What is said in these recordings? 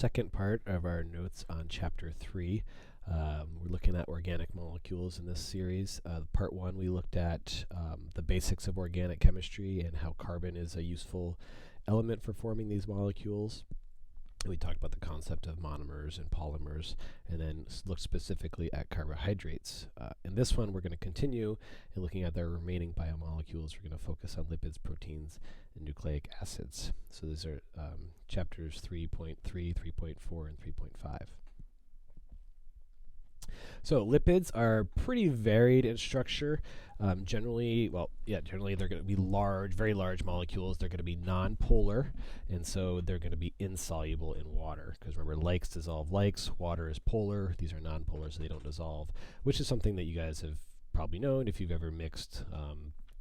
Second part of our notes on chapter 3. We're looking at organic molecules in this series. Part 1, we looked at the basics of organic chemistry and how carbon is a useful element for forming these molecules. We talked about the concept of monomers and polymers, and then looked specifically at carbohydrates. In this one, we're going to continue in looking at their remaining biomolecules. We're going to focus on lipids, proteins, and nucleic acids. So these are chapters 3.3, 3.4, and 3.5. So lipids are pretty varied in structure. Generally they're going to be large, very large molecules. They're going to be non-polar, and so they're going to be insoluble in water. Because remember, likes dissolve likes. Water is polar. These are non-polar, so they don't dissolve, which is something that you guys have probably known. If you've ever mixed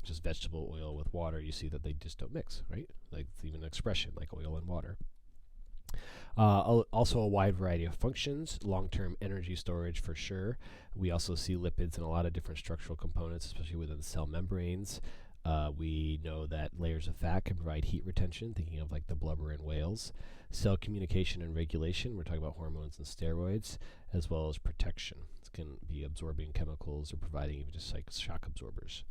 just vegetable oil with water, you see that they just don't mix, right? Like it's even an expression, like oil and water. Also a wide variety of functions, long-term energy storage for sure. We also see lipids in a lot of different structural components, especially within cell membranes. We know that layers of fat can provide heat retention, thinking of like the blubber in whales. Cell communication and regulation, we're talking about hormones and steroids, as well as protection. It can be absorbing chemicals or providing even just like shock absorbers.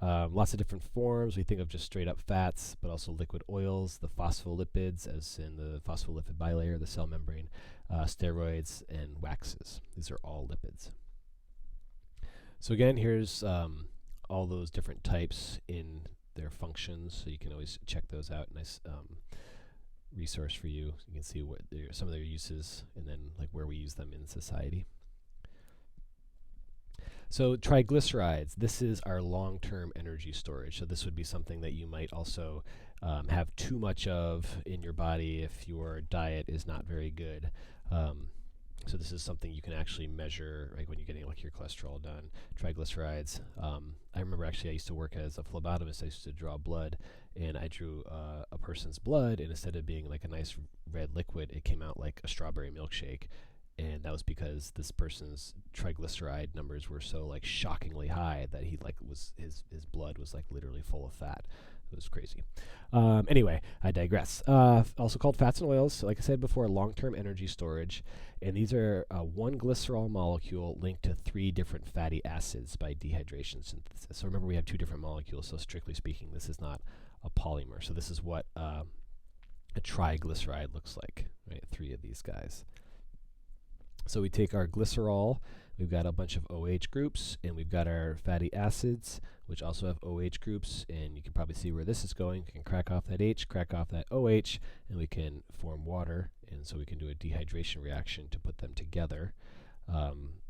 Lots of different forms. We think of just straight up fats, but also liquid oils, the phospholipids, as in the phospholipid bilayer, the cell membrane, steroids, and waxes. These are all lipids. So again, here's all those different types in their functions, so you can always check those out. Nice resource for you. You can see what some of their uses and then like where we use them in society. So triglycerides, this is our long-term energy storage. So this would be something that you might also have too much of in your body if your diet is not very good. So this is something you can actually measure, like when you're getting like your cholesterol done. Triglycerides. I remember actually I used to work as a phlebotomist. I used to draw blood, and I drew a person's blood, and instead of being like a nice red liquid, it came out like a strawberry milkshake. And that was because this person's triglyceride numbers were so like shockingly high that he like was his blood was like literally full of fat. It was crazy. Anyway, I digress. Also called fats and oils. So like I said before, long-term energy storage, and these are one glycerol molecule linked to 3 different fatty acids by dehydration synthesis. So remember, we have 2 different molecules. So strictly speaking, this is not a polymer. So this is what a triglyceride looks like. Right, 3 of these guys. So we take our glycerol, we've got a bunch of OH groups, and we've got our fatty acids, which also have OH groups, and you can probably see where this is going. We can crack off that H, crack off that OH, and we can form water, and so we can do a dehydration reaction to put them together.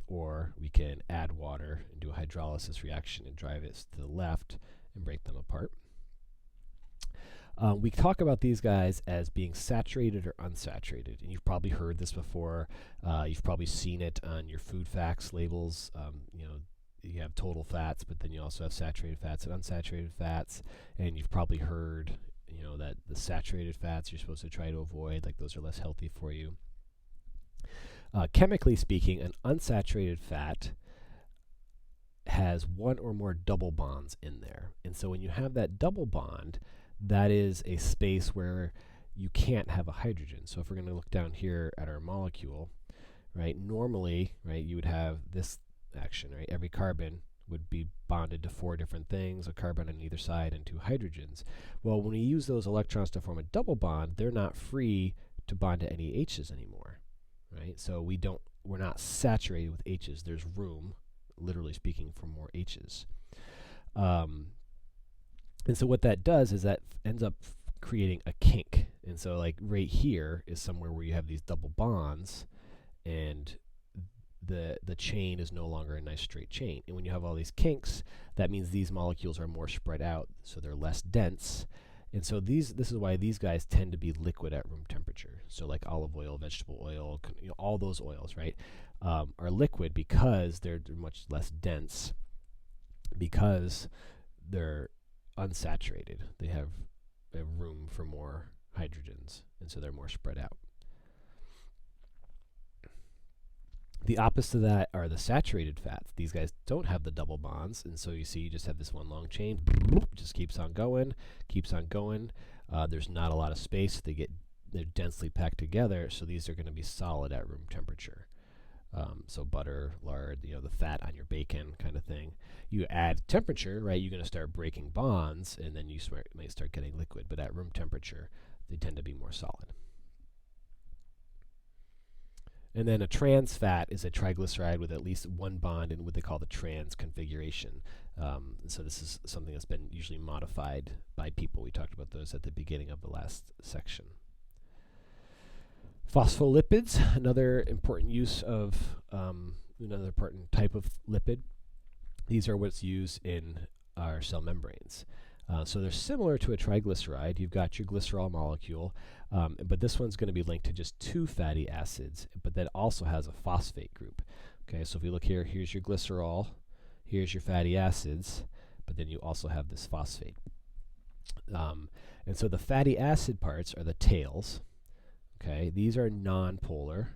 Or we can add water and do a hydrolysis reaction and drive it to the left and break them apart. We talk about these guys as being saturated or unsaturated, and you've probably heard this before. You've probably seen it on your food facts labels. You have total fats, but then you also have saturated fats and unsaturated fats, and you've probably heard, that the saturated fats you're supposed to try to avoid, like those are less healthy for you. Chemically speaking, an unsaturated fat has 1 or more double bonds in there, and so when you have that double bond, that is a space where you can't have a hydrogen. So if we're going to look down here at our molecule, right, normally, right, you would have this action, right? Every carbon would be bonded to 4 different things, a carbon on either side and 2 hydrogens. Well, when we use those electrons to form a double bond, they're not free to bond to any H's anymore, right? So we're not saturated with H's. There's room, literally speaking, for more H's. And so what that does is that ends up creating a kink. And so like right here is somewhere where you have these double bonds, and the chain is no longer a nice straight chain. And when you have all these kinks, that means these molecules are more spread out, so they're less dense. And so this is why these guys tend to be liquid at room temperature. So like olive oil, vegetable oil, all those oils, right, are liquid because they're much less dense, because they're unsaturated. They have room for more hydrogens, and so they're more spread out. The opposite of that are the saturated fats. These guys don't have the double bonds, and so you see you just have this one long chain, just keeps on going. There's not a lot of space. They get they're densely packed together, so these are going to be solid at room temperature. So butter, lard, the fat on your bacon kind of thing. You add temperature, right? You're going to start breaking bonds, and then you might start getting liquid. But at room temperature, they tend to be more solid. And then a trans fat is a triglyceride with at least one bond in what they call the trans configuration. So this is something that's been usually modified by people. We talked about those at the beginning of the last section. Phospholipids, another important use of another important type of lipid. These are what's used in our cell membranes. So they're similar to a triglyceride. You've got your glycerol molecule, but this one's going to be linked to just 2 fatty acids, but that also has a phosphate group. Okay, so if you look here, here's your glycerol, here's your fatty acids, but then you also have this phosphate. And so the fatty acid parts are the tails. Okay, these are nonpolar,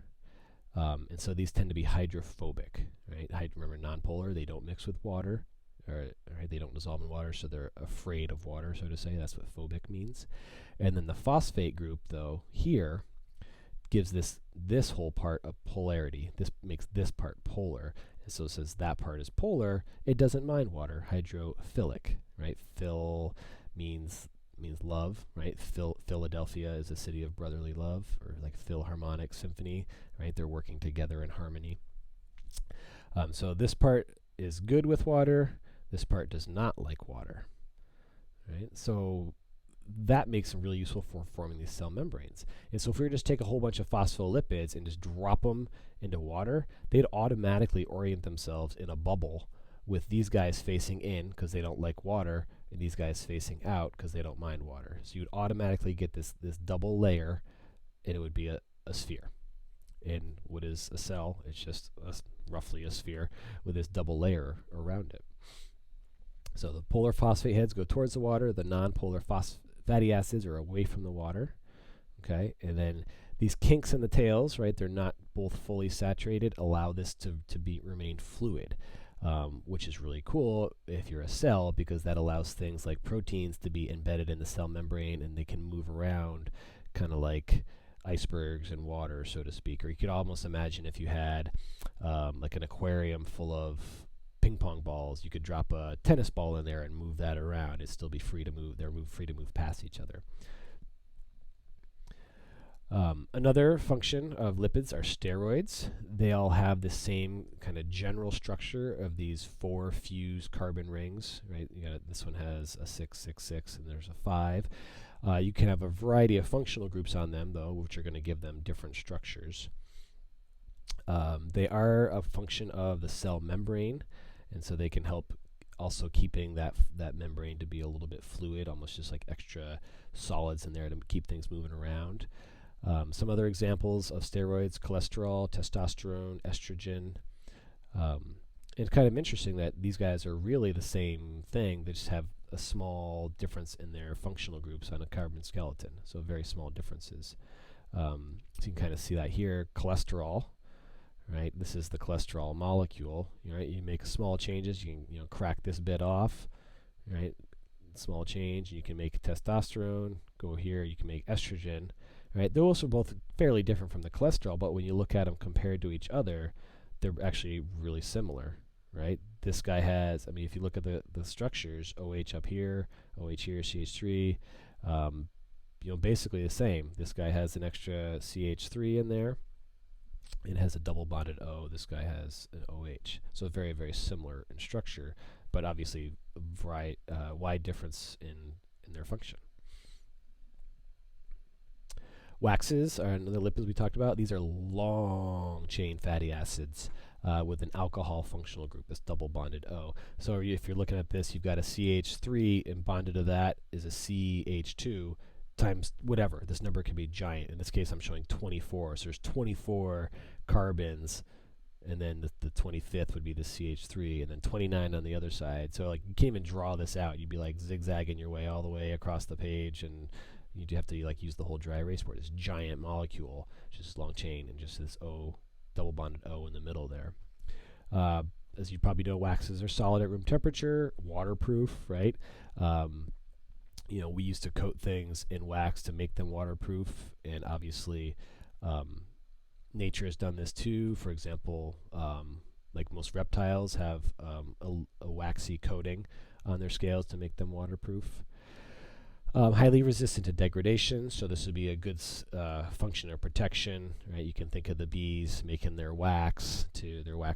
and so these tend to be hydrophobic. Right? Remember, nonpolar, they don't mix with water. Right, they don't dissolve in water, so they're afraid of water, so to say. That's what phobic means. And then the phosphate group, though, here gives this whole part a polarity. This makes this part polar. And so since that part is polar, it doesn't mind water. Hydrophilic, right? Phil means love, right? Philadelphia is a city of brotherly love, or like Philharmonic Symphony, right? They're working together in harmony. So this part is good with water. This part does not like water, right? So that makes them really useful for forming these cell membranes. And so if we were to just take a whole bunch of phospholipids and just drop them into water, they'd automatically orient themselves in a bubble with these guys facing in because they don't like water, and these guys facing out because they don't mind water. So you'd automatically get this double layer, and it would be a sphere. And what is a cell? It's just roughly a sphere with this double layer around it. So the polar phosphate heads go towards the water. The non-polar fatty acids are away from the water. Okay, and then these kinks in the tails, right? They're not both fully saturated. Allow this to remain fluid, which is really cool if you're a cell, because that allows things like proteins to be embedded in the cell membrane, and they can move around, kind of like icebergs in water, so to speak. Or you could almost imagine if you had like an aquarium full of ping pong balls, you could drop a tennis ball in there and move that around. It'd still be free to move. They're free to move past each other. Another function of lipids are steroids. They all have the same kind of general structure of these 4 fused carbon rings, right? This one has a 6, 6, 6, and there's a 5. You can have a variety of functional groups on them, though, which are going to give them different structures. They are a function of the cell membrane, and so they can help also keeping that membrane to be a little bit fluid, almost just like extra solids in there to keep things moving around. Some other examples of steroids: cholesterol, testosterone, estrogen. It's kind of interesting that these guys are really the same thing. They just have a small difference in their functional groups on a carbon skeleton, so very small differences. So you can kind of see that here. Cholesterol, right? This is the cholesterol molecule. Right? You make small changes. You can crack this bit off, right? Small change. You can make testosterone. Go here. You can make estrogen. Right? Those are both fairly different from the cholesterol, but when you look at them compared to each other, they're actually really similar. Right? This guy has, if you look at the structures, OH up here, OH here, CH3, basically the same. This guy has an extra CH3 in there. It has a double bonded O. This guy has an OH. So very, very similar in structure, but obviously wide difference in their function. Waxes are another lipids we talked about. These are long chain fatty acids with an alcohol functional group, this double bonded O. So if you're looking at this, you've got a CH3, and bonded to that is a CH2 times whatever. This number can be giant. In this case, I'm showing 24. So there's 24 carbons, and then the 25th would be the CH3, and then 29 on the other side. So like you can't even draw this out. You'd be like zigzagging your way all the way across the page, and you'd have to like use the whole dry erase board. This giant molecule, just long chain, and just this O, double bonded O in the middle there. As you probably know, waxes are solid at room temperature, waterproof, right? we used to coat things in wax to make them waterproof, and obviously nature has done this too. For example, like most reptiles have a waxy coating on their scales to make them waterproof. Highly resistant to degradation, so this would be a good function of protection, right? You can think of the bees making their wax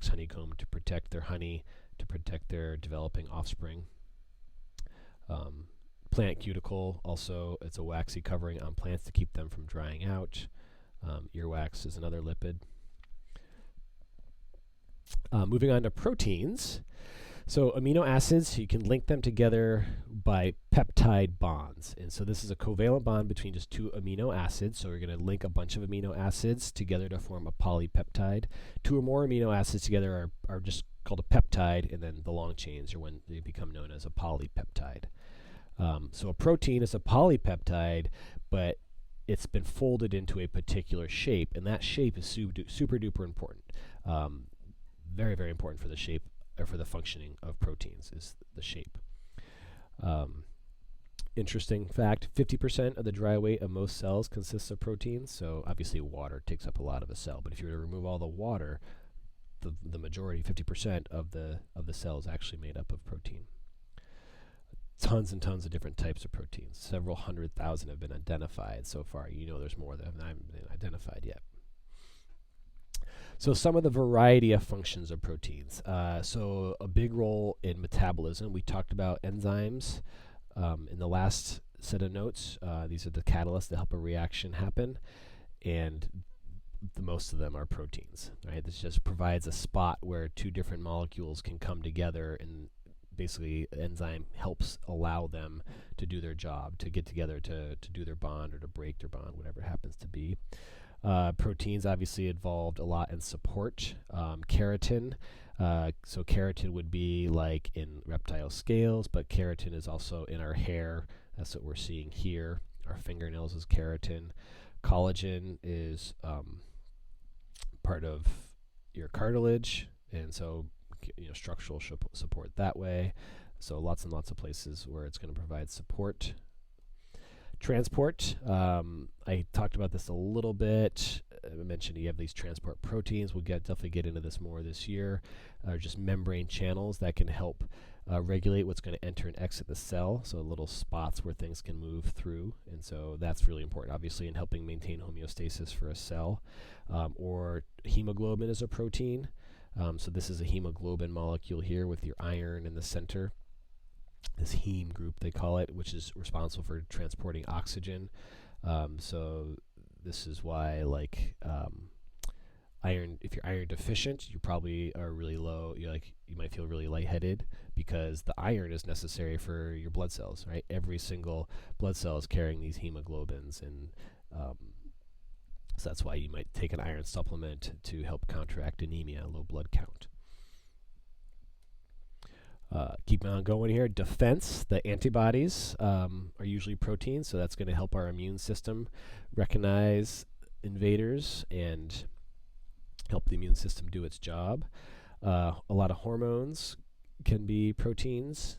honeycomb to protect their honey, to protect their developing offspring. Plant cuticle, also, it's a waxy covering on plants to keep them from drying out. Earwax is another lipid. Moving on to proteins. So amino acids, you can link them together by peptide bonds. And so this is a covalent bond between just two amino acids. So we're going to link a bunch of amino acids together to form a polypeptide. Two or more amino acids together are just called a peptide, and then the long chains are when they become known as a polypeptide. So a protein is a polypeptide, but it's been folded into a particular shape, and that shape is super duper important. Very, very important for the shape, or for the functioning of proteins, is the shape. Interesting fact, 50% of the dry weight of most cells consists of proteins. So obviously water takes up a lot of a cell, but if you were to remove all the water, the majority, 50% of the cell is actually made up of protein. Tons and tons of different types of proteins. Several 100,000 have been identified so far. There's more that haven't been identified yet. So some of the variety of functions of proteins. So a big role in metabolism. We talked about enzymes in the last set of notes. These are the catalysts that help a reaction happen, and most of them are proteins. Right? This just provides a spot where two different molecules can come together, and basically the enzyme helps allow them to do their job, to get together to do their bond or to break their bond, whatever it happens to be. Proteins obviously involved a lot in support. Keratin. So keratin would be like in reptile scales, but keratin is also in our hair. That's what we're seeing here. Our fingernails is keratin. Collagen is part of your cartilage, and so structural support that way. So lots and lots of places where it's going to provide support. Transport, I talked about this a little bit. I mentioned you have these transport proteins. We'll definitely get into this more this year. Just membrane channels that can help regulate what's going to enter and exit the cell. So little spots where things can move through. And so that's really important, obviously, in helping maintain homeostasis for a cell. Or hemoglobin is a protein. So this is a hemoglobin molecule here with your iron in the center. This heme group, they call it, which is responsible for transporting oxygen. So this is why, iron, if you're iron deficient, you probably are really low. You might feel really lightheaded, because the iron is necessary for your blood cells, right? Every single blood cell is carrying these hemoglobins, and so that's why you might take an iron supplement to help counteract anemia, low blood count. Keep on going here. Defense, the antibodies are usually proteins, so that's going to help our immune system recognize invaders and help the immune system do its job. A lot of hormones can be proteins.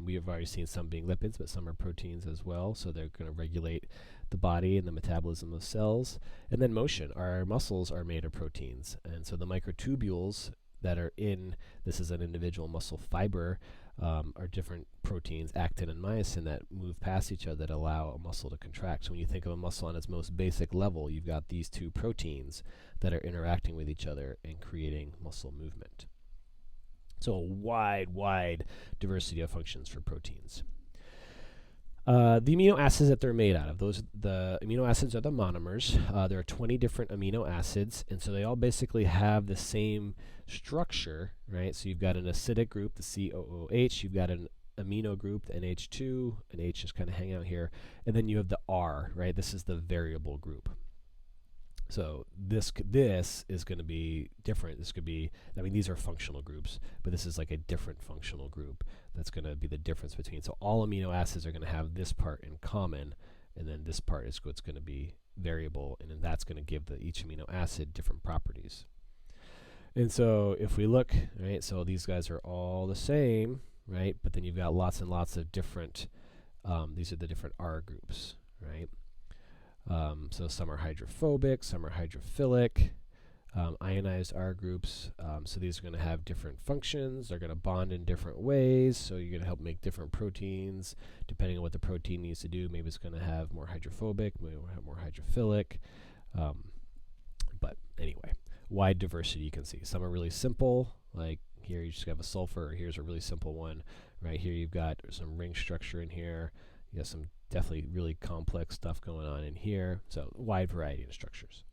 We have already seen some being lipids, but some are proteins as well, so they're going to regulate the body and the metabolism of cells. And then motion. Our muscles are made of proteins, and so the microtubules that are in, this is an individual muscle fiber, are different proteins, actin and myosin, that move past each other that allow a muscle to contract. So when you think of a muscle on its most basic level, you've got these two proteins that are interacting with each other and creating muscle movement. So a wide diversity of functions for proteins. The amino acids that they're made out of, the amino acids are the monomers. There are 20 different amino acids, and so they all basically have the same structure, right? So you've got an acidic group, the COOH, you've got an amino group, the NH2, and H just kind of hang out here, and then you have the R, right? This is the variable group. So this is going to be different. This could be, these are functional groups, but this is like a different functional group. That's going to be the difference between. So all amino acids are going to have this part in common, and then this part is what's going to be variable, and then that's going to give each amino acid different properties. And so if we look, right, so these guys are all the same, right, but then you've got lots and lots of different These are the different R groups, right? So some are hydrophobic, some are hydrophilic. Ionized R groups, so these are going to have different functions. They're going to bond in different ways, so you're going to help make different proteins depending on what the protein needs to do. Maybe it's going to have more hydrophobic, maybe it will have more hydrophilic. But anyway, wide diversity you can see. Some are really simple, like here you just have a sulfur. Here's a really simple one. Right here you've got some ring structure in here. You got some definitely really complex stuff going on in here. So wide variety of structures.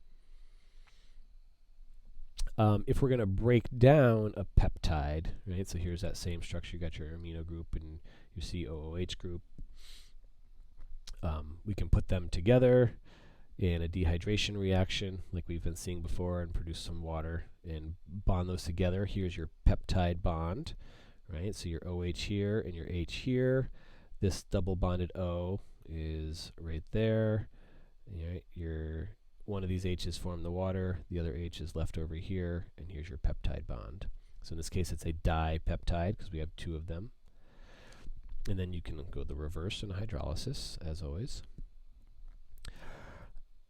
If we're going to break down a peptide, right, so here's that same structure. You got your amino group and your COOH group. We can put them together in a dehydration reaction like we've been seeing before and produce some water and bond those together. Here's your peptide bond, right? So your OH here and your H here. This double bonded O is right there. Your one of these H's form the water, the other H is left over here, and here's your peptide bond. So in this case, it's a dipeptide because we have two of them. And then you can go the reverse in hydrolysis, as always.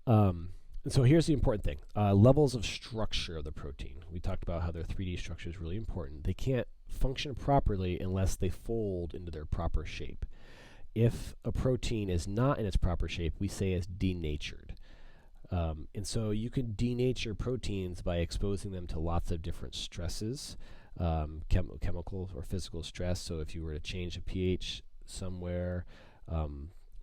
And so here's the important thing. Levels of structure of the protein. We talked about how their 3D structure is really important. They can't function properly unless they fold into their proper shape. If a protein is not in its proper shape, we say it's denatured. And so you can denature proteins by exposing them to lots of different stresses, chemical or physical stress. So if you were to change a pH somewhere,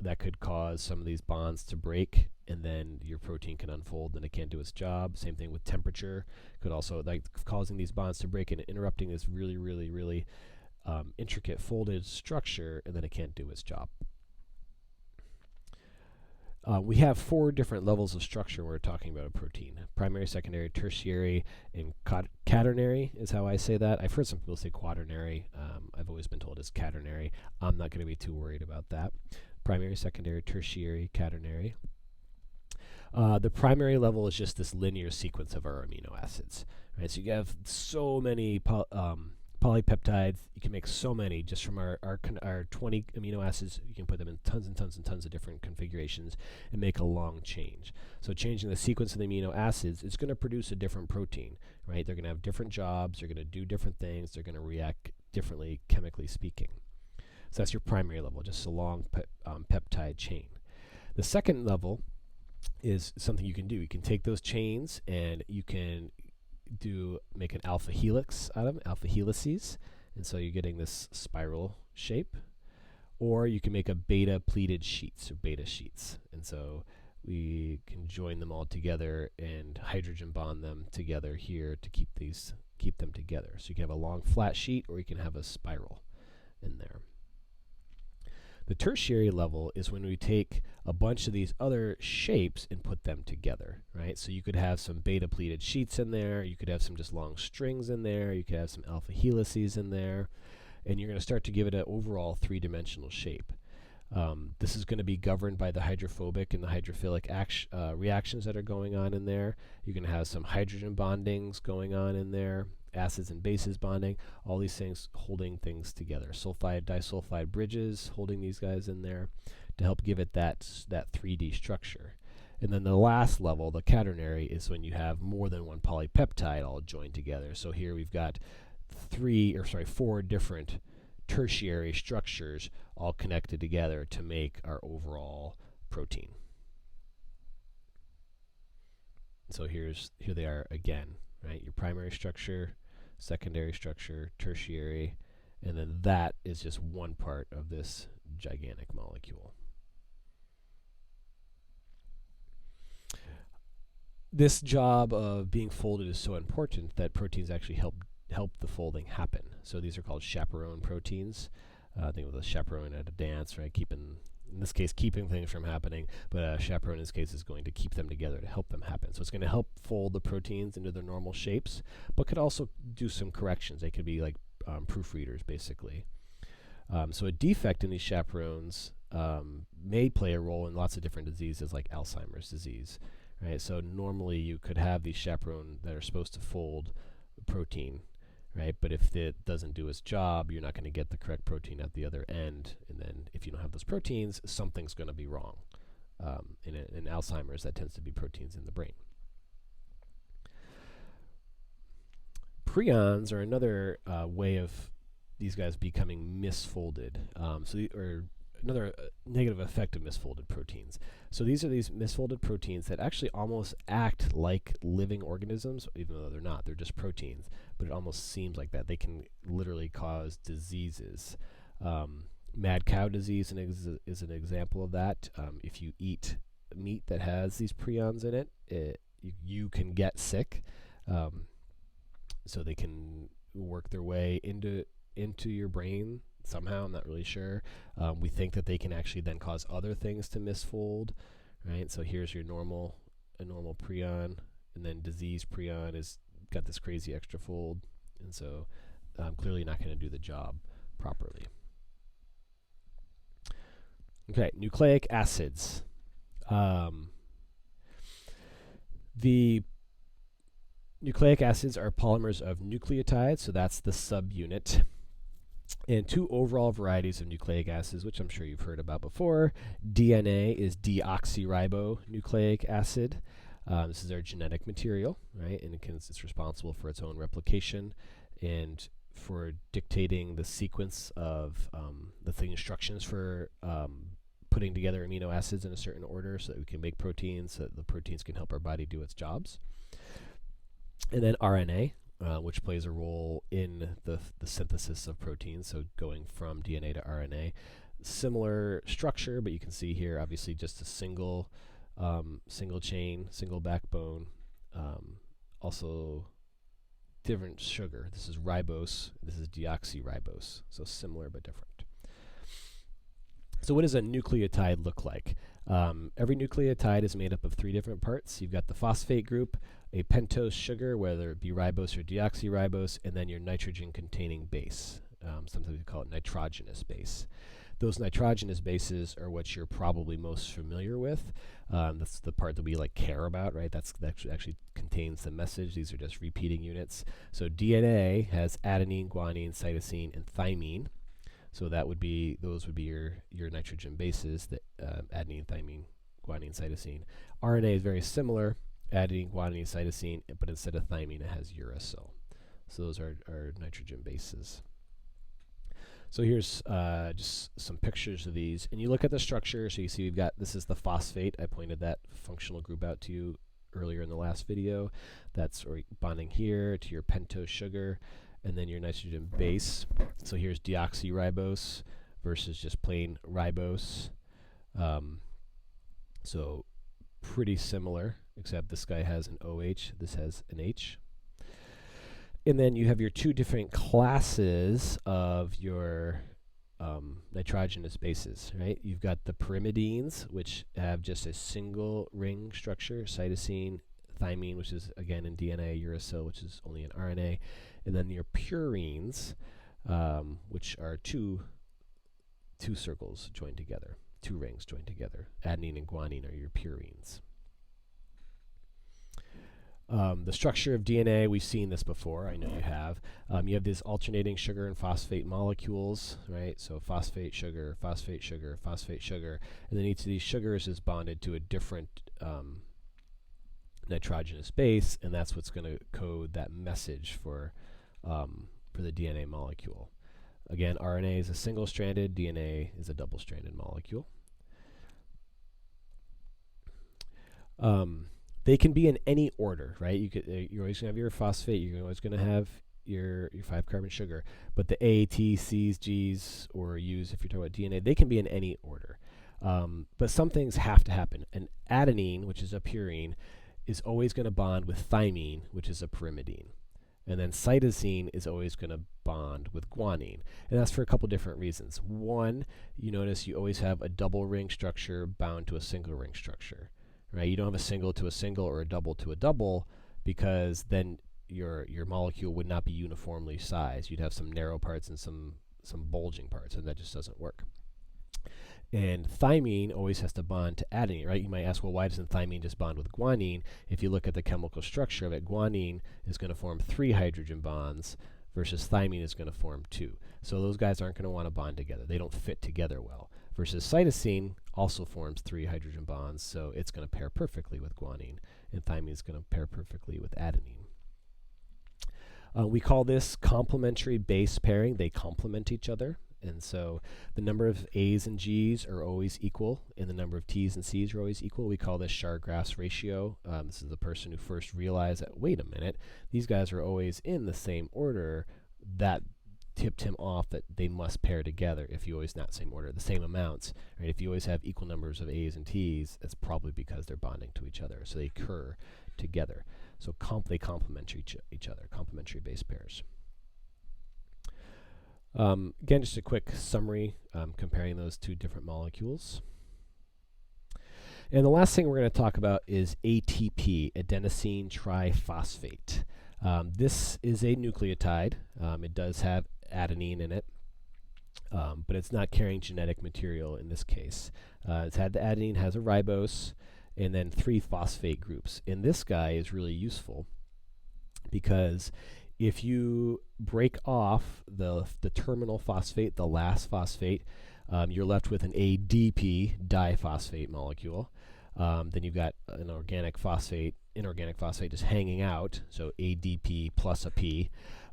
that could cause some of these bonds to break, and then your protein can unfold and it can't do its job. Same thing with temperature. Could also, like, causing these bonds to break and interrupting this really intricate folded structure, and then it can't do its job. We have 4 different levels of structure when we're talking about a protein. Primary, secondary, tertiary, and quaternary is how I say that. I've heard some people say quaternary. I've always been told it's quaternary. I'm not going to be too worried about that. Primary, secondary, tertiary, quaternary. The primary level is just this linear sequence of our amino acids. Right? So you have so many polypeptides. You can make so many just from our 20 amino acids. You can put them in tons and tons and tons of different configurations and make a long change. So changing the sequence of the amino acids is going to produce a different protein, right? They're going to have different jobs. They're going to do different things. They're going to react differently, chemically speaking. So that's your primary level, just a long peptide chain. The second level is something you can do. You can take those chains and you can make an alpha helix out of them, alpha helices, and so you're getting this spiral shape. Or you can make a beta pleated sheets or beta sheets, and so we can join them all together and hydrogen bond them together here to keep them together. So you can have a long flat sheet, or you can have a spiral in there. The tertiary level is when we take a bunch of these other shapes and put them together, right? So you could have some beta pleated sheets in there, you could have some just long strings in there, you could have some alpha helices in there, and you're going to start to give it an overall 3-dimensional shape. This is going to be governed by the hydrophobic and the hydrophilic reactions that are going on in there. You're going to have some hydrogen bondings going on in there, acids and bases bonding, all these things holding things together. Sulfide, disulfide bridges holding these guys in there to help give it that 3D structure. And then the last level, the quaternary, is when you have more than one polypeptide all joined together. So here we've got 4 different tertiary structures all connected together to make our overall protein. So here they are again, right? Your primary structure, secondary structure, tertiary, and then that is just one part of this gigantic molecule. This job of being folded is so important that proteins actually help the folding happen. So these are called chaperone proteins. Think of the chaperone at a dance, right? In this case, keeping things from happening, but a chaperone in this case is going to keep them together to help them happen. So it's going to help fold the proteins into their normal shapes, but could also do some corrections. They could be like proofreaders, basically. So a defect in these chaperones may play a role in lots of different diseases like Alzheimer's disease, right? So normally you could have these chaperone that are supposed to fold the protein, right? But if it doesn't do its job, you're not going to get the correct protein at the other end. And then if you don't have those proteins, something's going to be wrong. In Alzheimer's, that tends to be proteins in the brain. Prions are another way of these guys becoming misfolded. Or another negative effect of misfolded proteins. So these are these misfolded proteins that actually almost act like living organisms, even though they're not. They're just proteins, but it almost seems like that. They can literally cause diseases. Mad cow disease is an example of that. If you eat meat that has these prions in it, you can get sick. So they can work their way into your brain somehow. I'm not really sure. We think that they can actually then cause other things to misfold, right? So here's your normal prion, and then disease prion is got this crazy extra fold, and so clearly not going to do the job properly. Okay, nucleic acids. The nucleic acids are polymers of nucleotides, so that's the subunit. And two overall varieties of nucleic acids, which I'm sure you've heard about before. DNA is deoxyribonucleic acid. This is our genetic material, right? And it's responsible for its own replication and for dictating the sequence of the instructions for putting together amino acids in a certain order so that we can make proteins, so that the proteins can help our body do its jobs. And then RNA, which plays a role in the synthesis of proteins, so going from DNA to RNA. Similar structure, but you can see here, obviously, just a single chain, single backbone. Also, different sugar. This is ribose. This is deoxyribose. So similar but different. So what does a nucleotide look like? Every nucleotide is made up of three different parts. You've got the phosphate group, a pentose sugar, whether it be ribose or deoxyribose, and then your nitrogen-containing base. Sometimes we call it nitrogenous base. Those nitrogenous bases are what you're probably most familiar with. That's the part that we care about, right? That actually contains the message. These are just repeating units. So DNA has adenine, guanine, cytosine, and thymine. So those would be your nitrogen bases, that adenine, thymine, guanine, cytosine. RNA is very similar, adenine, guanine, cytosine, but instead of thymine, it has uracil. So those are nitrogen bases. So here's just some pictures of these, and you look at the structure. So you see this is the phosphate. I pointed that functional group out to you earlier in the last video. That's bonding here to your pentose sugar, and then your nitrogen base. So here's deoxyribose versus just plain ribose. So pretty similar, except this guy has an OH, this has an H. And then you have your two different classes of your nitrogenous bases, right? You've got the pyrimidines, which have just a single ring structure, cytosine, thymine, which is again in DNA, uracil, which is only in RNA, and then your purines, which are two circles joined together, two rings joined together. Adenine and guanine are your purines. The structure of DNA, we've seen this before. I know you have. You have these alternating sugar and phosphate molecules, right? So phosphate, sugar, phosphate, sugar, phosphate, sugar. And then each of these sugars is bonded to a different nitrogenous base, and that's what's going to code that message for the DNA molecule. Again, RNA is a single-stranded, DNA is a double-stranded molecule. They can be in any order, right? You're always going to have your phosphate. You're always going to have your 5-carbon sugar. But the A, T, C's, G's, or U's, if you're talking about DNA, they can be in any order. But some things have to happen. An adenine, which is a purine, is always going to bond with thymine, which is a pyrimidine. And then cytosine is always going to bond with guanine. And that's for a couple different reasons. One, you notice you always have a double ring structure bound to a single ring structure. Right? You don't have a single to a single or a double to a double, because then your molecule would not be uniformly sized. You'd have some narrow parts and some bulging parts, and that just doesn't work. And thymine always has to bond to adenine, right? You might ask, well, why doesn't thymine just bond with guanine? If you look at the chemical structure of it, guanine is going to form 3 hydrogen bonds. versus thymine is going to form 2. So those guys aren't going to want to bond together. They don't fit together well. Versus cytosine also forms 3 hydrogen bonds, so it's going to pair perfectly with guanine, and thymine is going to pair perfectly with adenine. We call this complementary base pairing. They complement each other. And so the number of A's and G's are always equal, and the number of T's and C's are always equal. We call this Chargraff's ratio. This is the person who first realized that, wait a minute, these guys are always in the same order. That tipped him off that they must pair together if you always not same order, the same amounts. Right? If you always have equal numbers of A's and T's, that's probably because they're bonding to each other. So they occur together. So they complement each other, complementary base pairs. Again, just a quick summary comparing those two different molecules. And the last thing we're going to talk about is ATP, adenosine triphosphate. This is a nucleotide. It does have adenine in it, but it's not carrying genetic material in this case. It's had the adenine, has a ribose, and then 3 phosphate groups. And this guy is really useful because if you break off the terminal phosphate, the last phosphate, you're left with an ADP diphosphate molecule. Then you've got an inorganic phosphate just hanging out, so ADP plus a P.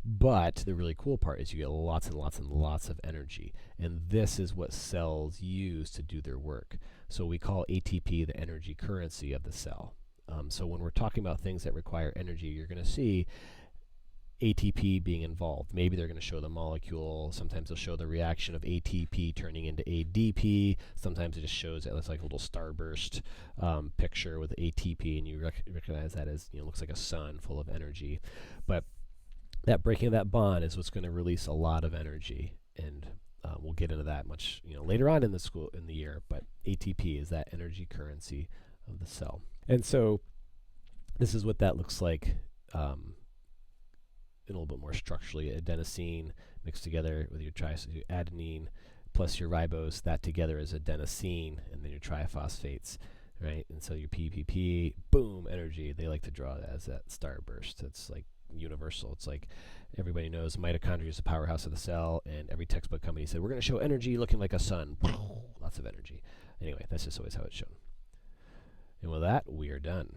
But the really cool part is you get lots and lots and lots of energy. And this is what cells use to do their work. So we call ATP the energy currency of the cell. So when we're talking about things that require energy, you're going to see ATP being involved. Maybe they're going to show the molecule. Sometimes they'll show the reaction of ATP turning into ADP. Sometimes it just shows it looks like a little starburst picture with ATP, and you recognize that as, looks like a sun full of energy. But that breaking of that bond is what's going to release a lot of energy, and we'll get into that much later on in the year. But ATP is that energy currency of the cell, and so this is what that looks like. A little bit more structurally, adenosine mixed together with your adenine plus your ribose, that together is adenosine, and then your triphosphates, right? And so your PPP, boom, energy. They like to draw that as that starburst. It's like universal. It's like everybody knows mitochondria is the powerhouse of the cell, and every textbook company said, we're going to show energy looking like a sun. Lots of energy. Anyway, that's just always how it's shown. And with that, we are done.